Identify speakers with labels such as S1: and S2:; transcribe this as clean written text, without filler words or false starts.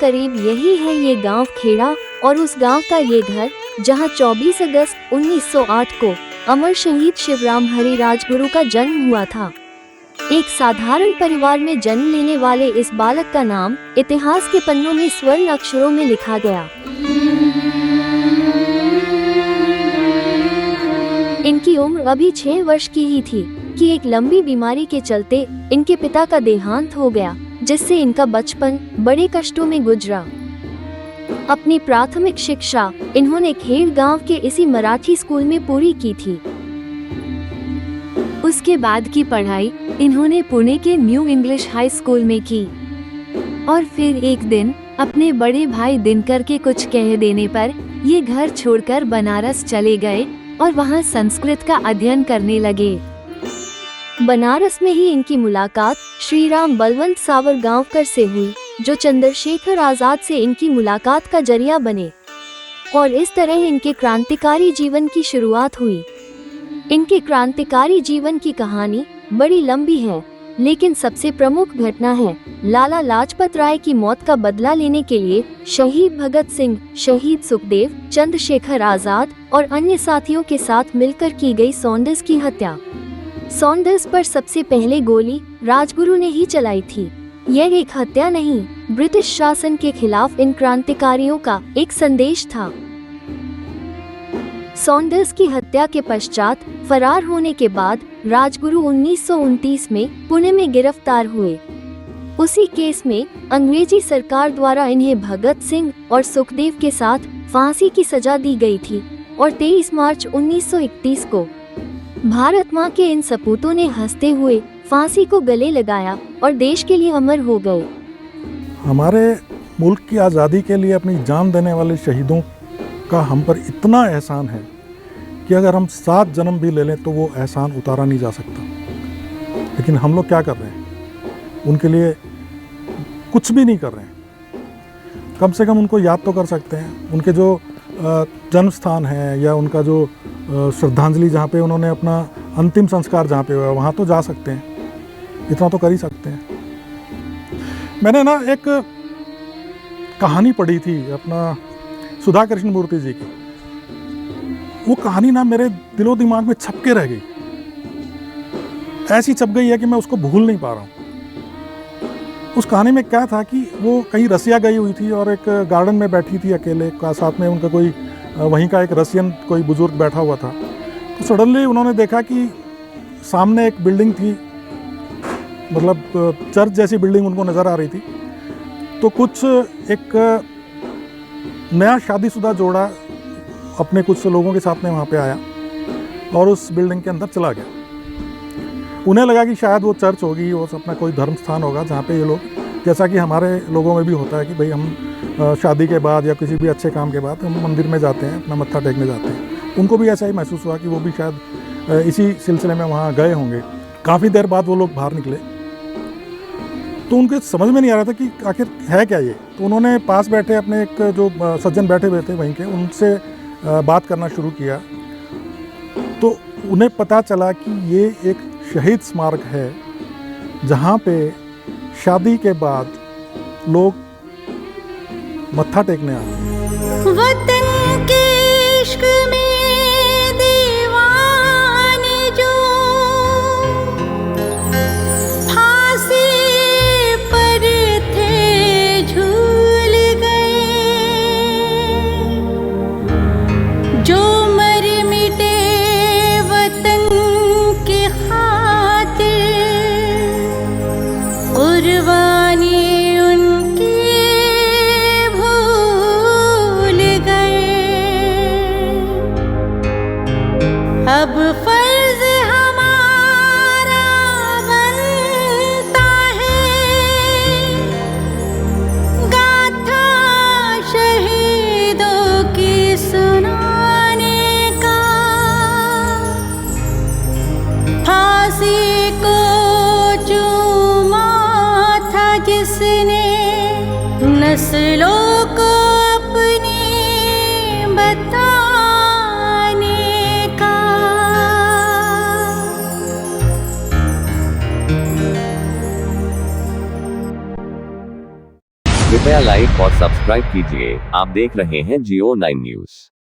S1: करीब यही है ये गांव खेड़ा और उस गांव का ये घर जहां 24 अगस्त 1908 को अमर शहीद शिवराम हरि राजगुरु का जन्म हुआ था। एक साधारण परिवार में जन्म लेने वाले इस बालक का नाम इतिहास के पन्नों में स्वर्ण अक्षरों में लिखा गया। इनकी उम्र अभी 6 वर्ष की ही थी कि एक लंबी बीमारी के चलते इनके पिता का देहांत हो गया, जिससे इनका बचपन बड़े कष्टों में गुजरा। अपनी प्राथमिक शिक्षा इन्होंने खेड़ गांव के इसी मराठी स्कूल में पूरी की थी। उसके बाद की पढ़ाई इन्होंने पुणे के न्यू इंग्लिश हाई स्कूल में की और फिर एक दिन अपने बड़े भाई दिनकर के कुछ कह देने पर ये घर छोड़कर बनारस चले गए और वहाँ संस्कृत का अध्ययन करने लगे। बनारस में ही इनकी मुलाकात श्री राम बलवंत सावरगांवकर से हुई, जो चंद्रशेखर आजाद से इनकी मुलाकात का जरिया बने और इस तरह इनके क्रांतिकारी जीवन की शुरुआत हुई। इनके क्रांतिकारी जीवन की कहानी बड़ी लंबी है, लेकिन सबसे प्रमुख घटना है लाला लाजपत राय की मौत का बदला लेने के लिए शहीद भगत सिंह, शहीद सुखदेव, चंद्रशेखर आजाद और अन्य साथियों के साथ मिलकर की गई सॉन्डर्स की हत्या। सॉन्डर्स पर सबसे पहले गोली राजगुरु ने ही चलाई थी। यह एक हत्या नहीं, ब्रिटिश शासन के खिलाफ इन क्रांतिकारियों का एक संदेश था। सॉन्डर्स की हत्या के पश्चात फरार होने के बाद राजगुरु 1929 में पुणे में गिरफ्तार हुए। उसी केस में अंग्रेजी सरकार द्वारा इन्हें भगत सिंह और सुखदेव के साथ फांसी की सजा दी गई थी और 23 मार्च 1931 को भारत माँ के इन सपूतों ने हंसते हुए फांसी को गले लगाया और देश के लिए अमर हो गए।
S2: हमारे मुल्क की आज़ादी के लिए अपनी जान देने वाले शहीदों का हम पर इतना एहसान है कि अगर हम 7 जन्म भी ले लें तो वो एहसान उतारा नहीं जा सकता। लेकिन हम लोग क्या कर रहे हैं? उनके लिए कुछ भी नहीं कर रहे हैं। कम से कम उनको याद तो कर सकते हैं। उनके जो जन्म स्थान है या उनका जो श्रद्धांजलि जहाँ पे उन्होंने अपना अंतिम संस्कार जहाँ पे हुआ वहाँ तो जा सकते हैं। इतना तो कर ही सकते हैं। मैंने ना एक कहानी पढ़ी थी अपना सुधा कृष्णमूर्ति जी की। वो कहानी ना मेरे दिलो दिमाग में छप के रह गई। ऐसी छप गई है कि मैं उसको भूल नहीं पा रहा हूँ। उस कहानी में क्या था कि वो कहीं रसिया गई हुई थी और एक गार्डन में बैठी थी अकेले, का साथ में उनका कोई वहीं का एक रसियन कोई बुजुर्ग बैठा हुआ था। तो सडनली उन्होंने देखा कि सामने एक बिल्डिंग थी, मतलब चर्च जैसी बिल्डिंग उनको नज़र आ रही थी। तो कुछ एक नया शादीशुदा जोड़ा अपने कुछ लोगों के साथ में वहाँ पे आया और उस बिल्डिंग के अंदर चला गया। उन्हें लगा कि शायद वो चर्च होगी, वो अपना कोई धर्म स्थान होगा जहाँ पे ये लोग, जैसा कि हमारे लोगों में भी होता है कि भाई हम शादी के बाद या किसी भी अच्छे काम के बाद हम मंदिर में जाते हैं, अपना मत्था टेकने जाते हैं। उनको भी ऐसा ही महसूस हुआ कि वो भी शायद इसी सिलसिले में वहाँ गए होंगे। काफ़ी देर बाद वो लोग बाहर निकले तो उनके समझ में नहीं आ रहा था कि आखिर है क्या ये। तो उन्होंने पास बैठे अपने एक जो सज्जन बैठे हुए थे वहीं के, उनसे बात करना शुरू किया। तो उन्हें पता चला कि ये एक शहीद स्मारक है जहाँ पे शादी के बाद लोग मत्था टेकने आते हैं।
S3: वतन के इश्क में दीवाने जो फांसी पर थे झूल गए, जो मर मिटे वतन की खातिर, कुर्बानी उनकी भूल गए। अब फर्ज हमारा बनता है गाथा शहीदों की सुनाने का। फांसी को चूमा था जिसने, नस्लों को अपनी बताने का।
S4: कृपया लाइक और सब्सक्राइब कीजिए। आप देख रहे हैं जियो 9 न्यूज़।